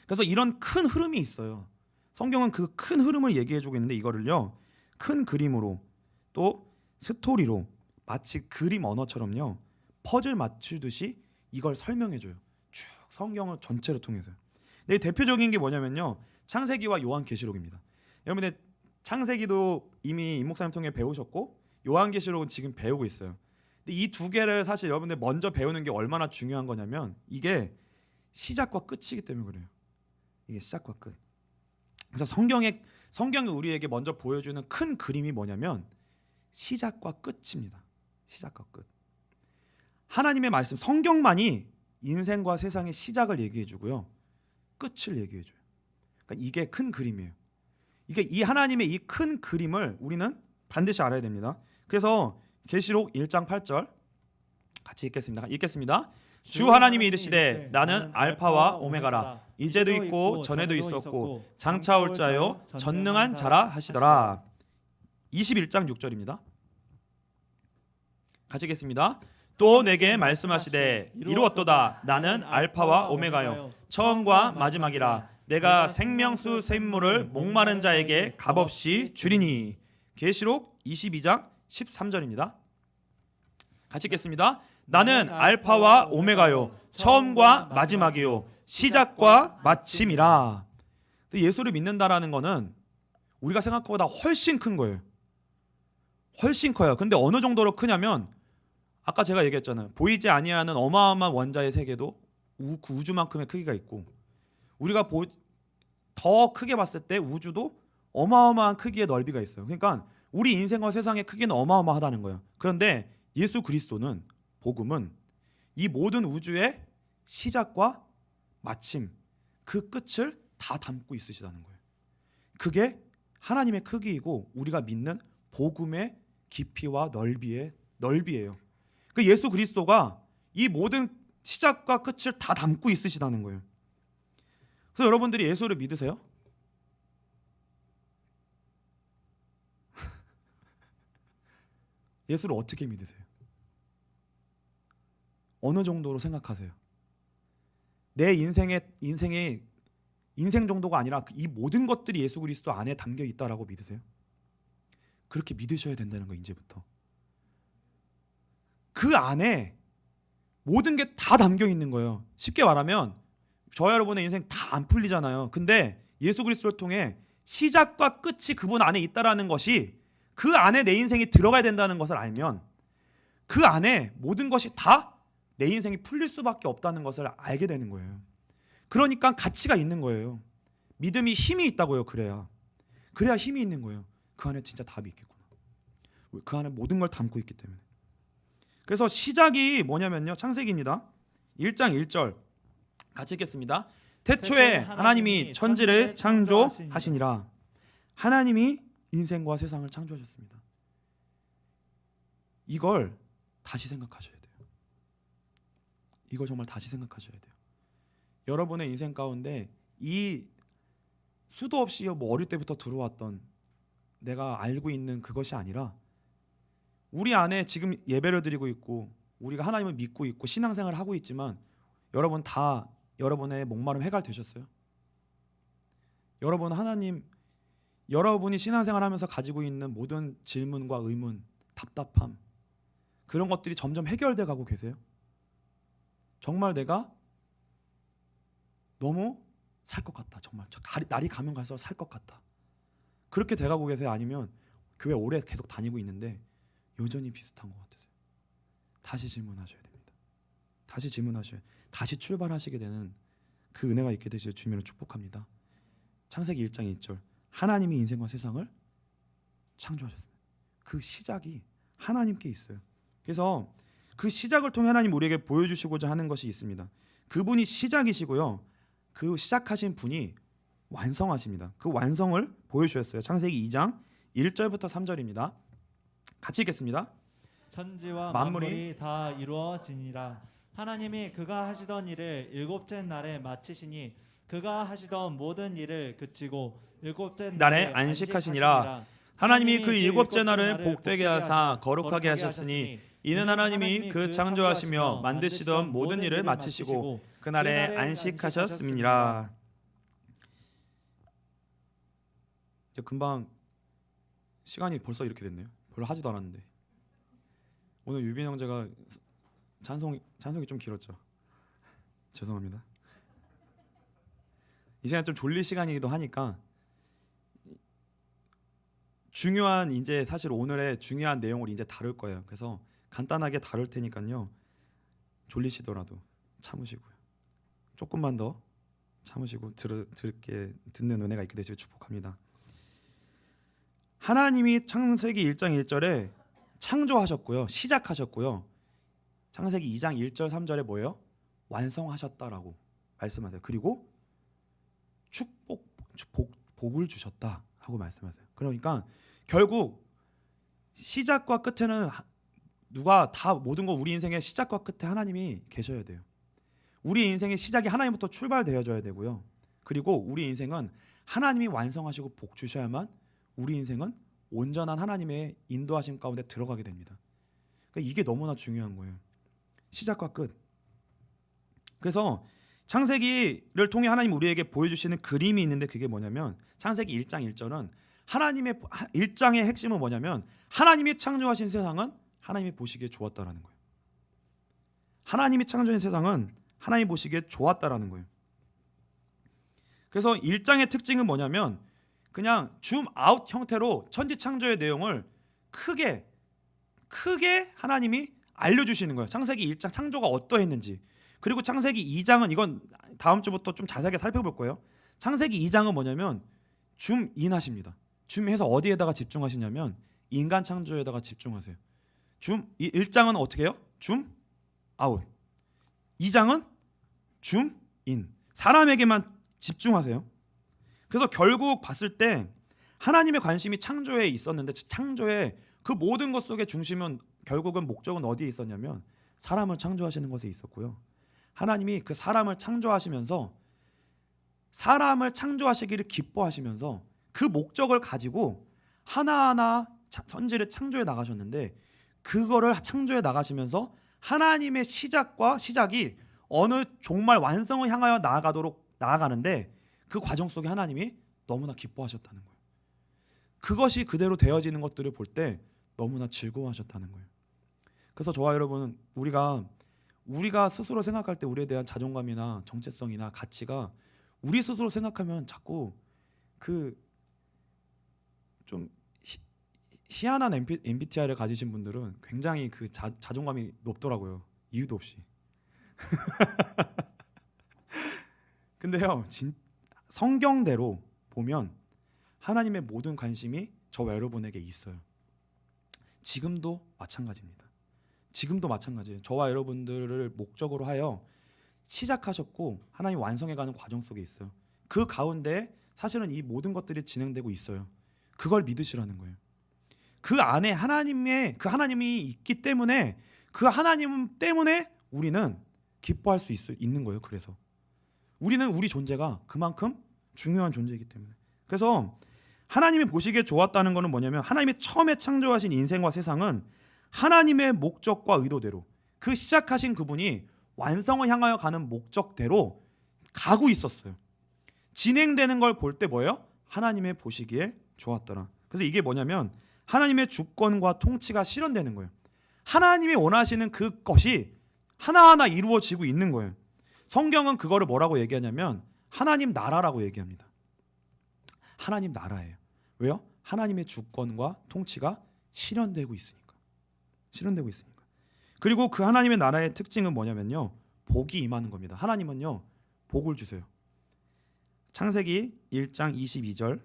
그래서 이런 큰 흐름이 있어요. 성경은 그 큰 흐름을 얘기해주고 있는데, 이거를요 큰 그림으로, 또 스토리로, 마치 그림 언어처럼요 퍼즐 맞추듯이 이걸 설명해줘요. 쭉 성경을 전체를 통해서요. 근데 대표적인 게 뭐냐면요, 창세기와 요한계시록입니다. 여러분들 창세기도 이미 임 목사님 통해 배우셨고 요한계시록은 지금 배우고 있어요. 근데 이 두 개를 사실 여러분들 먼저 배우는 게 얼마나 중요한 거냐면, 이게 시작과 끝이기 때문에 그래요. 이게 시작과 끝. 그래서 성경이 우리에게 먼저 보여주는 큰 그림이 뭐냐면 시작과 끝입니다. 시작과 끝. 하나님의 말씀, 성경만이 인생과 세상의 시작을 얘기해주고요, 끝을 얘기해줘요. 그러니까 이게 큰 그림이에요. 이게 이 하나님의 이 큰 그림을 우리는 반드시 알아야 됩니다. 그래서 계시록 1장 8절 같이 읽겠습니다. 주 하나님이 이르시되 나는 알파와 오메가라. 이제도 있고 전에도 있었고 장차 올 자요 전능한 자라 하시더라. 21장 6절입니다. 같이 읽겠습니다. 또 내게 말씀하시되 이루었도다. 나는 알파와 오메가요 처음과 마지막이라. 내가 생명수 샘물을 목마른 자에게 값없이 주리니. 계시록 22장 13절입니다. 같이 읽겠습니다. 나는 알파와 오메가요 처음과 마지막이요 시작과 마침이라. 예수를 믿는다라는 거는 우리가 생각보다 훨씬 큰 거예요. 훨씬 커요. 근데 어느 정도로 크냐면 아까 제가 얘기했잖아요. 보이지 아니하는 어마어마한 원자의 세계도 그 우주만큼의 크기가 있고, 우리가 더 크게 봤을 때 우주도 어마어마한 크기의 넓이가 있어요. 그러니까 우리 인생과 세상의 크기는 어마어마하다는 거예요. 그런데 예수 그리스도는, 복음은 이 모든 우주의 시작과 마침, 그 끝을 다 담고 있으시다는 거예요. 그게 하나님의 크기이고 우리가 믿는 복음의 깊이와 넓이에요. 그 예수 그리스도가 이 모든 시작과 끝을 다 담고 있으시다는 거예요. 그래서 여러분들이 예수를 믿으세요? 예수를 어떻게 믿으세요? 어느 정도로 생각하세요? 내 인생 정도가 아니라 이 모든 것들이 예수 그리스도 안에 담겨 있다라고 믿으세요? 그렇게 믿으셔야 된다는 거, 이제부터. 그 안에 모든 게 다 담겨 있는 거예요. 쉽게 말하면 저와 여러분의 인생 다 안 풀리잖아요. 근데 예수 그리스도를 통해 시작과 끝이 그분 안에 있다라는 것이, 그 안에 내 인생이 들어가야 된다는 것을 알면 그 안에 모든 것이 다 내 인생이 풀릴 수밖에 없다는 것을 알게 되는 거예요. 그러니까 가치가 있는 거예요. 믿음이 힘이 있다고요. 그래야 힘이 있는 거예요. 그 안에 진짜 답이 있겠구나. 그 안에 모든 걸 담고 있기 때문에. 그래서 시작이 뭐냐면요, 창세기입니다. 1장 1절 같이 읽겠습니다. 태초에 하나님이 천지를 창조하시니라. 하나님이 인생과 세상을 창조하셨습니다. 이걸 다시 생각하셔야 돼요. 이걸 정말 다시 생각하셔야 돼요. 여러분의 인생 가운데 이 수도 없이 어릴 때부터 들어왔던 내가 알고 있는 그것이 아니라, 우리 안에 지금 예배를 드리고 있고 우리가 하나님을 믿고 있고 신앙생활을 하고 있지만, 여러분 다 여러분의 목마름 해결되셨어요? 여러분이 신앙생활하면서 가지고 있는 모든 질문과 의문, 답답함, 그런 것들이 점점 해결돼 가고 계세요? 정말 내가 너무 살 것 같다, 정말 날이 가면 갈수록 살 것 같다, 그렇게 돼가고 계세요? 아니면 교회 오래 계속 다니고 있는데 여전히 비슷한 것 같으세요? 다시 질문하셔야 됩니다. 다시 출발하시게 되는 그 은혜가 있게 되시길 주님으로 축복합니다. 창세기 1장 1절, 하나님이 인생과 세상을 창조하셨습니다. 그 시작이 하나님께 있어요. 그래서 그 시작을 통해 하나님 우리에게 보여주시고자 하는 것이 있습니다. 그분이 시작이시고요, 그 시작하신 분이 완성하십니다. 그 완성을 보여주셨어요. 창세기 2장 1절부터 3절입니다. 같이 읽겠습니다. 천지와 만물이 다 이루어지니라. 하나님이 그가 하시던 일을 일곱째 날에 마치시니 그가 하시던 모든 일을 그치고 일곱째 날에 안식하시니라. 하나님이 그 일곱째 날을 복되게 하사 거룩하게 하셨으니 이는 하나님이 그 창조하시며 만드시던 모든 일을 마치시고 그날에 안식하셨음이니라. 금방 시간이 벌써 이렇게 됐네요. 별로 하지도 않았는데. 오늘 유빈 형제가 찬송이 좀 길었죠. 죄송합니다. 이 시간 좀 졸릴 시간이기도 하니까 이제 사실 오늘의 중요한 내용을 이제 다룰 거예요. 그래서 간단하게 다룰 테니까요, 졸리시더라도 참으시고요, 조금만 더 참으시고 듣는 은혜가 있게 되시길 축복합니다. 하나님이 창세기 1장 1절에 창조하셨고요, 시작하셨고요, 창세기 2장 1절 3절에 뭐예요? 완성하셨다라고 말씀하세요. 그리고 복을 주셨다라고 말씀하세요. 그러니까 결국 시작과 끝에는 모든 거 우리 인생의 시작과 끝에 하나님이 계셔야 돼요. 우리 인생의 시작이 하나님부터 출발되어져야 되고요. 그리고 우리 인생은 하나님이 완성하시고 복 주셔야만 우리 인생은 온전한 하나님의 인도하심 가운데 들어가게 됩니다. 그러니까 이게 너무나 중요한 거예요. 시작과 끝. 그래서 창세기를 통해 하나님 우리에게 보여주시는 그림이 있는데, 그게 뭐냐면 창세기 1장 1절은 하나님의 1장의 핵심은 뭐냐면, 하나님이 창조하신 세상은 하나님이 보시기에 좋았다라는 거예요. 하나님이 창조한 세상은 하나님 보시기에 좋았다라는 거예요. 그래서 1장의 특징은 뭐냐면 그냥 줌 아웃 형태로 천지 창조의 내용을 크게 하나님이 알려주시는 거예요. 창세기 1장 창조가 어떠했는지. 그리고 창세기 2장은 이건 다음 주부터 좀 자세하게 살펴볼 거예요. 창세기 2장은 뭐냐면 줌인하십니다. 줌해서 어디에다가 집중하시냐면 인간 창조에다가 집중하세요. 1장은 어떻게 해요? 줌 아웃. 2장은 줌인. 사람에게만 집중하세요. 그래서 결국 봤을 때 하나님의 관심이 창조에 있었는데 창조의 그 모든 것 속에 중심은 결국은 목적은 어디에 있었냐면 사람을 창조하시는 것에 있었고요. 하나님이 그 사람을 창조하시면서 사람을 창조하시기를 기뻐하시면서 그 목적을 가지고 하나하나 선지를 창조해 나가셨는데 그거를 창조해 나가시면서 하나님의 시작이 어느 종말 완성을 향하여 나아가는데 그 과정 속에 하나님이 너무나 기뻐하셨다는 거예요. 그것이 그대로 되어지는 것들을 볼 때 너무나 즐거워하셨다는 거예요. 그래서 저와 여러분 우리가 스스로 생각할 때 우리에 대한 자존감이나 정체성이나 가치가 우리 스스로 생각하면 자꾸 그 좀 희한한 MBTI를 가지신 분들은 굉장히 그 자존감이 높더라고요. 이유도 없이. 근데요, 성경대로 보면 하나님의 모든 관심이 저와 여러분에게 있어요. 지금도 마찬가지입니다. 지금도 마찬가지예요. 저와 여러분들을 목적으로 하여 시작하셨고 하나님 완성해가는 과정 속에 있어요. 그 가운데 사실은 이 모든 것들이 진행되고 있어요. 그걸 믿으시라는 거예요. 그 안에 하나님이 있기 때문에 그 하나님 때문에 우리는 기뻐할 수 있는 거예요. 그래서 우리는 우리 존재가 그만큼 중요한 존재이기 때문에. 그래서 하나님이 보시기에 좋았다는 것은 뭐냐면 하나님이 처음에 창조하신 인생과 세상은 하나님의 목적과 의도대로 그 시작하신 그분이 완성을 향하여 가는 목적대로 가고 있었어요. 진행되는 걸 볼 때 뭐예요? 하나님의 보시기에 좋았더라. 그래서 이게 뭐냐면 하나님의 주권과 통치가 실현되는 거예요. 하나님이 원하시는 그것이 하나하나 이루어지고 있는 거예요. 성경은 그거를 뭐라고 얘기하냐면 하나님 나라라고 얘기합니다. 하나님 나라예요. 왜요? 하나님의 주권과 통치가 실현되고 있으니까. 그리고 그 하나님의 나라의 특징은 뭐냐면요, 복이 임하는 겁니다. 하나님은요 복을 주세요. 창세기 1장 22절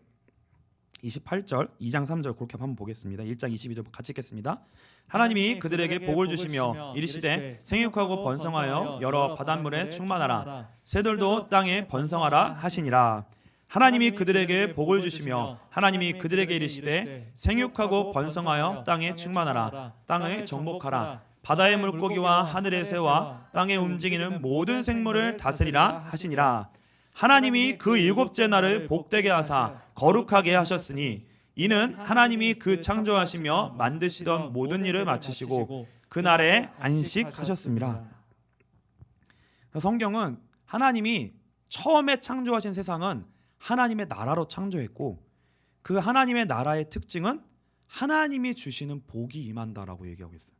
28절 2장 3절 그렇게 한번 보겠습니다. 1장 22절 같이 읽겠습니다. 하나님이 그들에게 복을 주시며 이르시되 생육하고 번성하여 여러 바닷물에 충만하라. 새들도 땅에 번성하라 하시니라. 하나님이 그들에게 복을 주시며 하나님이 그들에게 이르시되 생육하고 번성하여 땅에 충만하라. 땅을 정복하라. 바다의 물고기와 하늘의 새와 땅에 움직이는 모든 생물을 다스리라 하시니라. 하나님이 그 일곱째 날을 복되게 하사 거룩하게 하셨으니 이는 하나님이 그 창조하시며 만드시던 모든 일을 마치시고 그 날에 안식하셨습니다. 성경은 하나님이 처음에 창조하신 세상은 하나님의 나라로 창조했고 그 하나님의 나라의 특징은 하나님이 주시는 복이 임한다라고 얘기하고 있어요.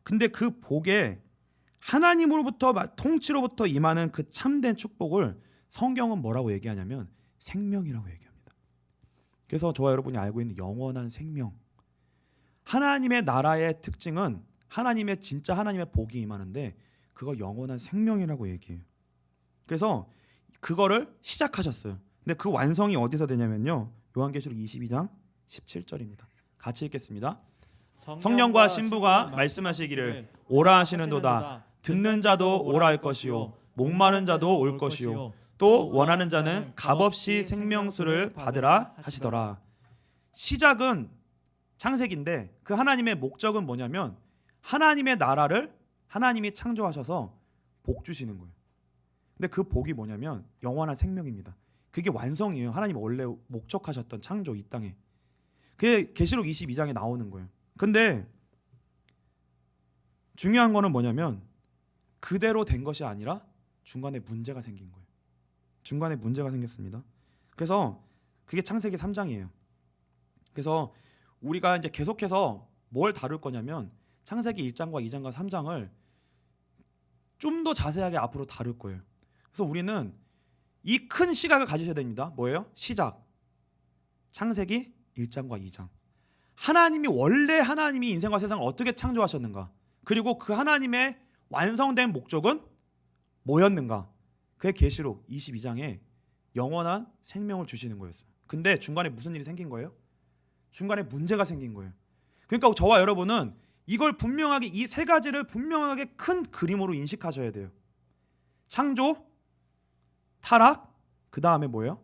근데 그 복에 하나님으로부터 통치로부터 임하는 그 참된 축복을 성경은 뭐라고 얘기하냐면 생명이라고 얘기합니다. 그래서 저와 여러분이 알고 있는 영원한 생명, 하나님의 나라의 특징은 진짜 하나님의 복이 임하는데 그거 영원한 생명이라고 얘기해요. 그래서 그거를 시작하셨어요. 근데 그 완성이 어디서 되냐면요, 요한계시록 22장 17절입니다. 같이 읽겠습니다. 성령과 신부가 말씀하시기를 오라 하시는도다. 듣는 자도 오라 할 것이요 목마른 자도 올 것이요 또 원하는 자는 값없이 생명수를 받으라 하시더라. 시작은 창세기인데 그 하나님의 목적은 뭐냐면 하나님의 나라를 하나님이 창조하셔서 복 주시는 거예요. 근데 그 복이 뭐냐면 영원한 생명입니다. 그게 완성이에요. 하나님이 원래 목적하셨던 창조 이 땅에. 그게 계시록 22장에 나오는 거예요. 근데 중요한 거는 뭐냐면 그대로 된 것이 아니라 중간에 문제가 생긴 거예요. 중간에 문제가 생겼습니다. 그래서 그게 창세기 3장이에요. 그래서 우리가 이제 계속해서 뭘 다룰 거냐면 창세기 1장과 2장과 3장을 좀 더 자세하게 앞으로 다룰 거예요. 그래서 우리는 이 큰 시각을 가지셔야 됩니다. 뭐예요? 시작. 창세기 1장과 2장. 하나님이 인생과 세상을 어떻게 창조하셨는가? 그리고 그 하나님의 완성된 목적은 뭐였는가? 그게 계시록 22장에 영원한 생명을 주시는 거였어요. 근데 중간에 무슨 일이 생긴 거예요? 중간에 문제가 생긴 거예요. 그러니까 저와 여러분은 이걸 분명하게, 이 세 가지를 분명하게 큰 그림으로 인식하셔야 돼요. 창조, 타락, 그 다음에 뭐예요?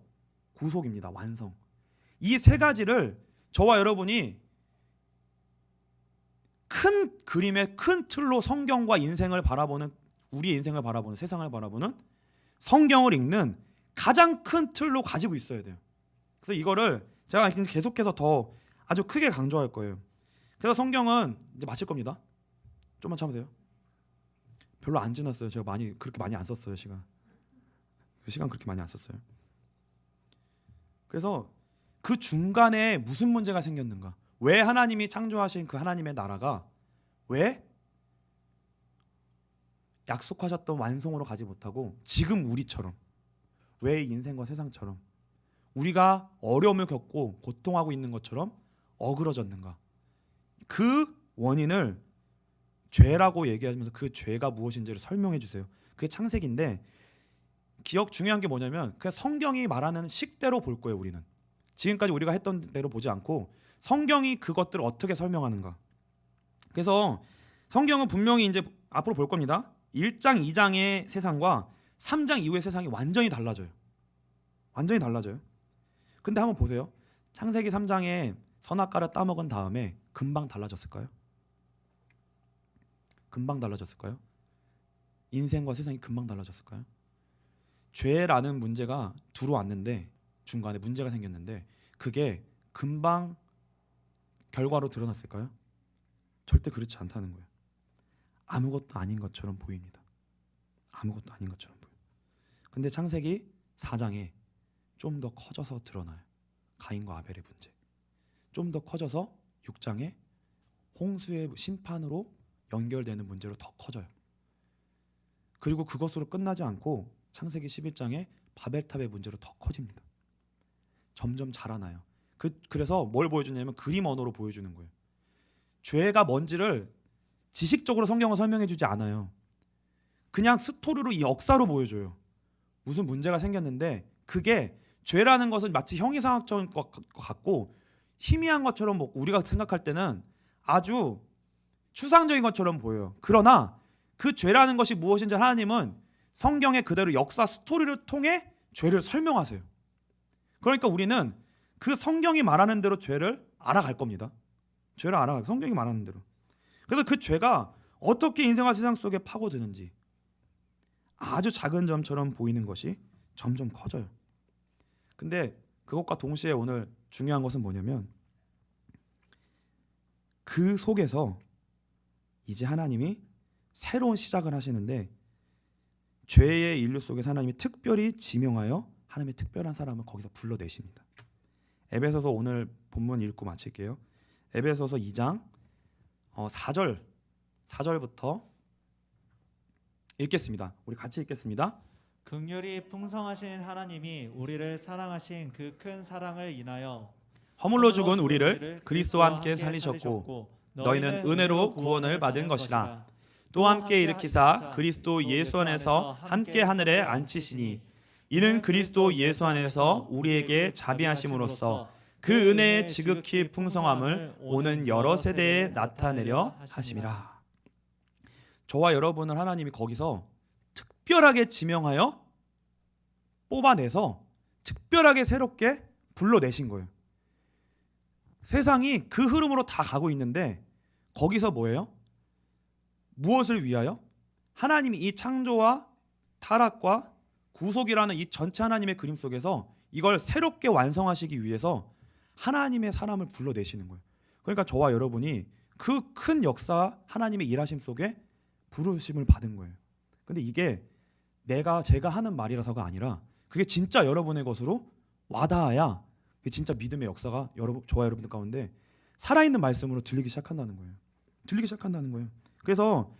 구속입니다. 완성. 이 세 가지를 저와 여러분이 큰 그림의 큰 틀로 성경과 인생을 바라보는, 우리의 인생을 바라보는, 세상을 바라보는, 성경을 읽는 가장 큰 틀로 가지고 있어야 돼요. 그래서 이거를 제가 계속해서 더 아주 크게 강조할 거예요. 그래서 성경은 이제 마칠 겁니다. 좀만 참으세요. 별로 안 지났어요. 제가 그렇게 많이 안 썼어요. 시간 그렇게 많이 안 썼어요. 그래서 그 중간에 무슨 문제가 생겼는가? 왜 하나님이 창조하신 그 하나님의 나라가 왜 약속하셨던 완성으로 가지 못하고 지금 우리처럼, 왜 인생과 세상처럼 우리가 어려움을 겪고 고통하고 있는 것처럼 어그러졌는가? 그 원인을 죄라고 얘기하면서 그 죄가 무엇인지를 설명해 주세요. 그게 창세기인데, 중요한 게 뭐냐면 그냥 성경이 말하는 식대로 볼 거예요. 우리는 지금까지 우리가 했던 대로 보지 않고 성경이 그것들을 어떻게 설명하는가. 그래서 성경은 분명히 이제 앞으로 볼 겁니다. 1장 2장의 세상과 3장 이후의 세상이 완전히 달라져요. 완전히 달라져요. 근데 한번 보세요. 창세기 3장에 선악과를 따먹은 다음에 금방 달라졌을까요? 금방 달라졌을까요? 인생과 세상이 금방 달라졌을까요? 죄라는 문제가 들어왔는데, 중간에 문제가 생겼는데 그게 금방 결과로 드러났을까요? 절대 그렇지 않다는 거예요. 아무것도 아닌 것처럼 보입니다. 아무것도 아닌 것처럼 보여요. 근데 창세기 4장에 좀 더 커져서 드러나요. 가인과 아벨의 문제. 좀 더 커져서 6장에 홍수의 심판으로 연결되는 문제로 더 커져요. 그리고 그것으로 끝나지 않고 창세기 11장에 바벨탑의 문제로 더 커집니다. 점점 자라나요. 그래서 뭘 보여주냐면 그림 언어로 보여주는 거예요. 죄가 뭔지를 지식적으로 성경은 설명해 주지 않아요. 그냥 스토리로, 이 역사로 보여줘요. 무슨 문제가 생겼는데 그게 죄라는 것은 마치 형이상학적인 것 같고 희미한 것처럼 우리가 생각할 때는 아주 추상적인 것처럼 보여요. 그러나 그 죄라는 것이 무엇인지 하나님은 성경의 그대로 역사 스토리를 통해 죄를 설명하세요. 그러니까 우리는 그 성경이 말하는 대로 죄를 알아갈 겁니다. 죄를 알아가요. 성경이 말하는 대로. 그래서 그 죄가 어떻게 인생과 세상 속에 파고드는지 아주 작은 점처럼 보이는 것이 점점 커져요. 근데 그것과 동시에 오늘 중요한 것은 뭐냐면 그 속에서 이제 하나님이 새로운 시작을 하시는데, 죄의 인류 속에서 하나님이 특별히 지명하여 하나님의 특별한 사람을 거기서 불러내십니다. 에베소서 오늘 본문 읽고 마칠게요. 에베소서 2장 4절부터 읽겠습니다. 우리 같이 읽겠습니다. 긍휼이 풍성하신 하나님이 우리를 사랑하신 그 큰 사랑을 인하여 허물로 죽은 우리를 그리스도와 함께 살리셨고 너희는 은혜로 구원을 받은 것이라. 또 함께 일으키사 그리스도 예수 안에서 함께 하늘에 앉히시니 이는 그리스도 예수 안에서 우리에게 자비하심으로써 그 은혜의 지극히 풍성함을 오는 여러 세대에 나타내려 하심이라. 저와 여러분을 하나님이 거기서 특별하게 지명하여 뽑아내서 특별하게 새롭게 불러내신 거예요. 세상이 그 흐름으로 다 가고 있는데 거기서 뭐예요? 무엇을 위하여? 하나님이 이 창조와 타락과 구속이라는 이 전체 하나님의 그림 속에서 이걸 새롭게 완성하시기 위해서 하나님의 사람을 불러내시는 거예요. 그러니까 저와 여러분이 그 큰 역사, 하나님의 일하심 속에 부르심을 받은 거예요. 근데 이게 제가 하는 말이라서가 아니라 그게 진짜 여러분의 것으로 와닿아야 그게 진짜 믿음의 역사가 저와 여러분들 가운데 살아있는 말씀으로 들리기 시작한다는 거예요. 들리기 시작한다는 거예요. 그래서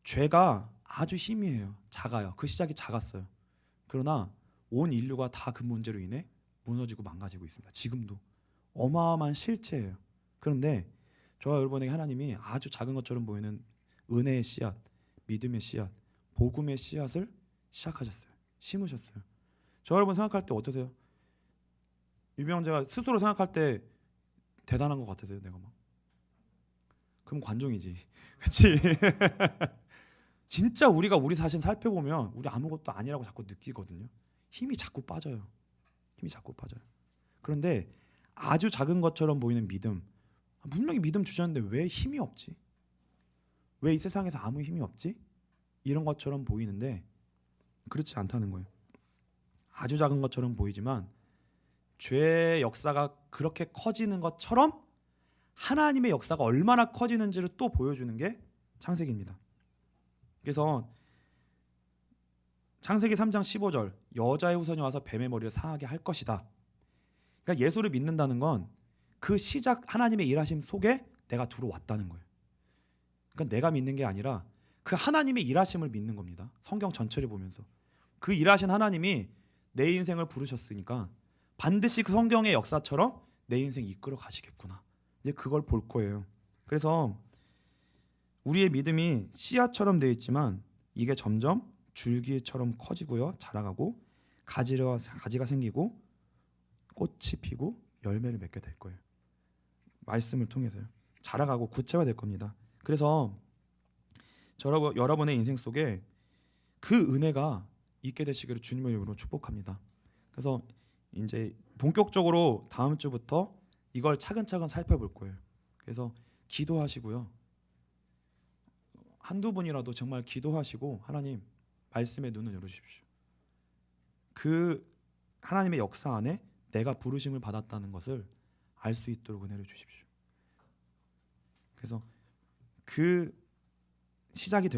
죄가 아주 희미해요. 작아요. 그 시작이 작았어요. 그러나 온 인류가 다 그 문제로 인해 무너지고 망가지고 있습니다. 지금도 어마어마한 실체예요. 그런데 저와 여러분에게 하나님이 아주 작은 것처럼 보이는 은혜의 씨앗, 믿음의 씨앗, 복음의 씨앗을 시작하셨어요. 심으셨어요. 저 여러분 생각할 때 어떠세요? 유병재가 스스로 생각할 때 대단한 것 같으세요? 내가 막 그럼 관종이지. 그렇지? 진짜 우리가 우리 자신 살펴보면 우리 아무것도 아니라고 자꾸 느끼거든요. 힘이 자꾸 빠져요. 힘이 자꾸 빠져요. 그런데 아주 작은 것처럼 보이는 믿음, 분명히 믿음 주셨는데 왜 힘이 없지? 왜 이 세상에서 아무 힘이 없지? 이런 것처럼 보이는데 그렇지 않다는 거예요. 아주 작은 것처럼 보이지만 죄의 역사가 그렇게 커지는 것처럼 하나님의 역사가 얼마나 커지는지를 또 보여주는 게 창세기입니다. 그래서 창세기 3장 15절 여자의 후손이 와서 뱀의 머리를 상하게 할 것이다. 그러니까 예수를 믿는다는 건 그 시작 하나님의 일하심 속에 내가 들어왔다는 거예요. 그러니까 내가 믿는 게 아니라 그 하나님의 일하심을 믿는 겁니다. 성경 전체를 보면서 그 일하신 하나님이 내 인생을 부르셨으니까 반드시 그 성경의 역사처럼 내 인생 이끌어 가시겠구나. 이제 그걸 볼 거예요. 그래서 우리의 믿음이 씨앗처럼 되어 있지만 이게 점점 줄기처럼 커지고요, 자라가고 가지가 생기고 꽃이 피고 열매를 맺게 될 거예요. 말씀을 통해서요. 자라가고 구체화될 겁니다. 그래서 여러분의 인생 속에 그 은혜가 있게 되시기를 주님의 이름으로 축복합니다. 그래서 이제 본격적으로 다음 주부터 이걸 차근차근 살펴볼 거예요. 그래서 기도하시고요. 한두 분이라도 정말 기도하시고 하나님 말씀의 눈을 열어주십시오. 그 하나님의 역사 안에 내가 부르심을 받았다는 것을 알 수 있도록 은혜를 주십시오. 그래서 그 시작이 될